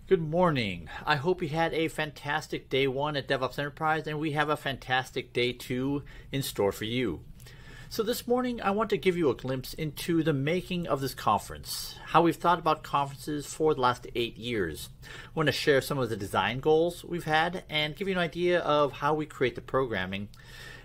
Good morning. I hope you had a fantastic day one at DevOps Enterprise, and we have a fantastic day two in store for you. So this morning, I want to give you a glimpse into the making of this conference, how we've thought about conferences for the last 8 years. I want to share some of the design goals we've had and give you an idea of how we create the programming,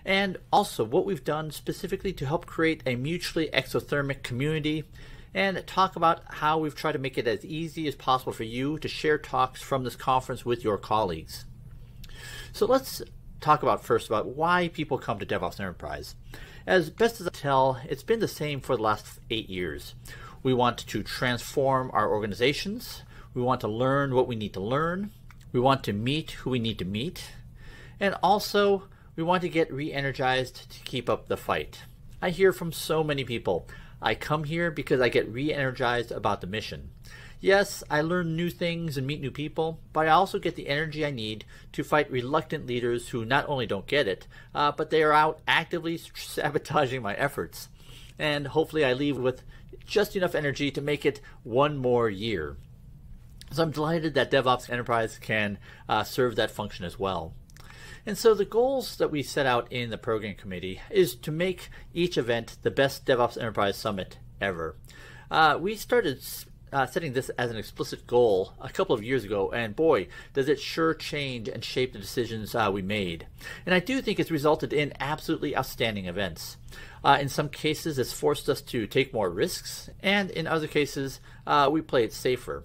and also what we've done specifically to help create a mutually exothermic community, and talk about how we've tried to make it as easy as possible for you to share talks from this conference with your colleagues. So let's talk about first about why people come to DevOps Enterprise. As best as I tell, it's been the same for the last 8 years. We want to transform our organizations. We want to learn what we need to learn. We want to meet who we need to meet. And also, we want to get re-energized to keep up the fight. I hear from so many people, I come here because I get re-energized about the mission. Yes, I learn new things and meet new people, but I also get the energy I need to fight reluctant leaders who not only don't get it, but they are out actively sabotaging my efforts. And hopefully I leave with just enough energy to make it one more year. So I'm delighted that DevOps Enterprise can serve that function as well. And so the goals that we set out in the program committee is to make each event the best DevOps Enterprise Summit ever. We started setting this as an explicit goal a couple of years ago, and boy, does it sure change and shape the decisions we made. And I do think it's resulted in absolutely outstanding events. In some cases, it's forced us to take more risks, and in other cases, we play it safer.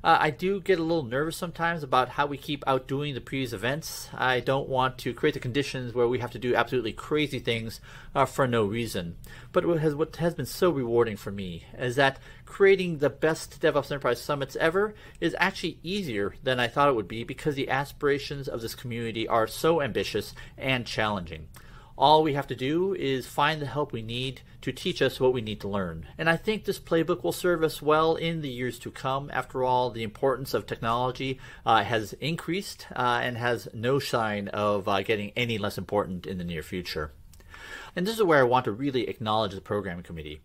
I do get a little nervous sometimes about how we keep outdoing the previous events. I don't want to create the conditions where we have to do absolutely crazy things for no reason. But what has been so rewarding for me is that creating the best DevOps Enterprise Summits ever is actually easier than I thought it would be, because the aspirations of this community are so ambitious and challenging. All we have to do is find the help we need to teach us what we need to learn. And I think this playbook will serve us well in the years to come. After all, the importance of technology has increased and has no sign of getting any less important in the near future. And this is where I want to really acknowledge the program committee.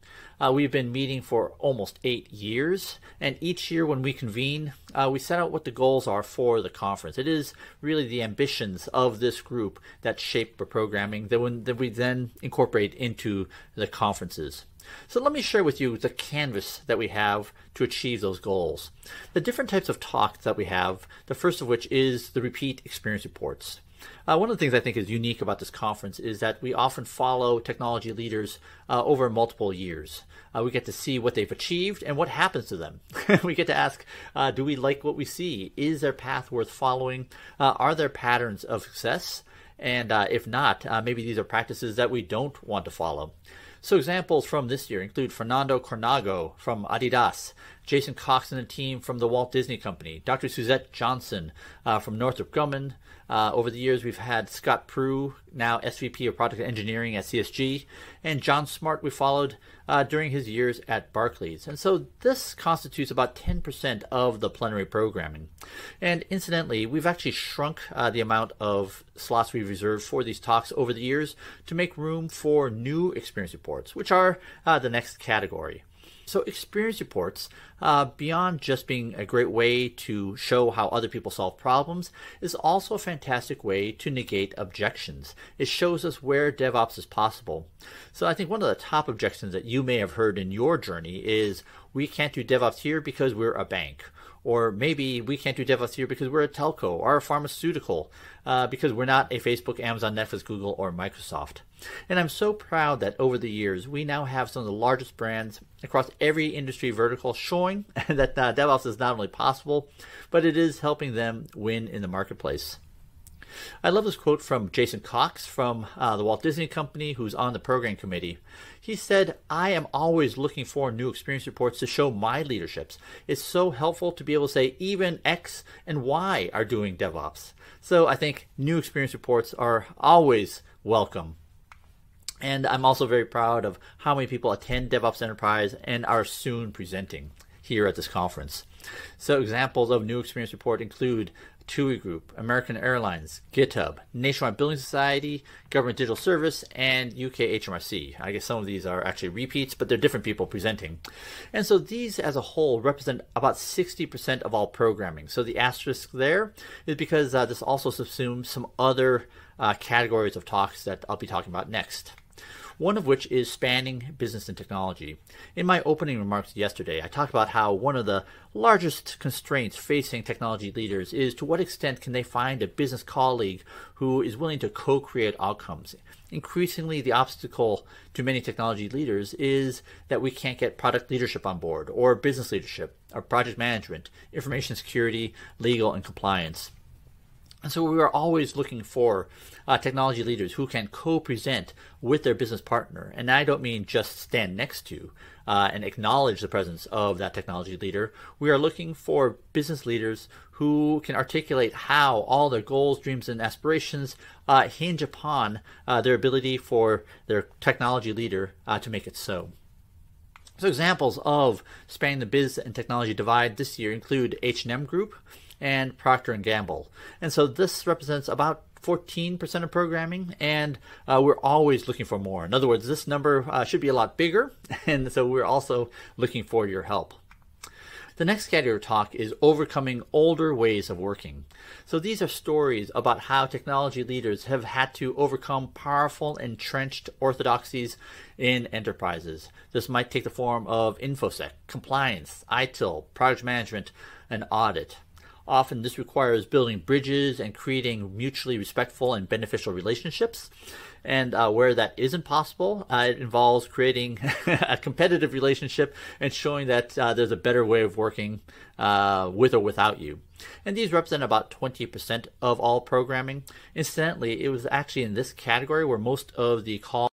We've been meeting for almost 8 years, and each year when we convene, we set out what the goals are for the conference. It is really the ambitions of this group that shape the programming that we then incorporate into the conferences. So let me share with you the canvas that we have to achieve those goals. The different types of talks that we have, the first of which is the repeat experience reports. One of the things I think is unique about this conference is that we often follow technology leaders over multiple years. We get to see what they've achieved and what happens to them. We get to ask, do we like what we see? Is their path worth following? Are there patterns of success? And if not, maybe these are practices that we don't want to follow. So examples from this year include Fernando Cornago from Adidas, Jason Cox and the team from the Walt Disney Company, Dr. Suzette Johnson from Northrop Grumman. Over the years, we've had Scott Prue, now SVP of Product Engineering at CSG, and John Smart we followed during his years at Barclays. And so this constitutes about 10% of the plenary programming. And incidentally, we've actually shrunk the amount of slots we've reserved for these talks over the years to make room for new experience reports, which are the next category. So experience reports, beyond just being a great way to show how other people solve problems, is also a fantastic way to negate objections. It shows us where DevOps is possible. So I think one of the top objections that you may have heard in your journey is, we can't do DevOps here because we're a bank. Or maybe we can't do DevOps here because we're a telco or a pharmaceutical, because we're not a Facebook, Amazon, Netflix, Google, or Microsoft. And I'm so proud that over the years, we now have some of the largest brands across every industry vertical showing that DevOps is not only possible, but it is helping them win in the marketplace. I love this quote from Jason Cox from the Walt Disney Company, who's on the program committee. He said, "I am always looking for new experience reports to show my leaderships. It's so helpful to be able to say even X and Y are doing DevOps." So I think new experience reports are always welcome. And I'm also very proud of how many people attend DevOps Enterprise and are soon presenting here at this conference. So examples of new experience report include TUI Group, American Airlines, GitHub, Nationwide Building Society, Government Digital Service, and UK HMRC. I guess some of these are actually repeats, but they're different people presenting. And so these as a whole represent about 60% of all programming. So the asterisk there is because this also subsumes some other categories of talks that I'll be talking about next. One of which is spanning business and technology. In my opening remarks yesterday, I talked about how one of the largest constraints facing technology leaders is to what extent can they find a business colleague who is willing to co-create outcomes. Increasingly, the obstacle to many technology leaders is that we can't get product leadership on board, or business leadership, or project management, information security, legal, and compliance. And so we are always looking for technology leaders who can co-present with their business partner. And I don't mean just stand next to and acknowledge the presence of that technology leader. We are looking for business leaders who can articulate how all their goals, dreams, and aspirations hinge upon their ability for their technology leader to make it so. So examples of spanning the biz and technology divide this year include H&M Group and Procter & Gamble. And so this represents about 14% of programming, and we're always looking for more. In other words, this number should be a lot bigger, and so we're also looking for your help. The next category of talk is overcoming older ways of working. So these are stories about how technology leaders have had to overcome powerful entrenched orthodoxies in enterprises. This might take the form of InfoSec, compliance, ITIL, project management, and audit. Often this requires building bridges and creating mutually respectful and beneficial relationships. And where that isn't possible, it involves creating a competitive relationship and showing that there's a better way of working with or without you. And these represent about 20% of all programming. Incidentally, it was actually in this category where most of the calls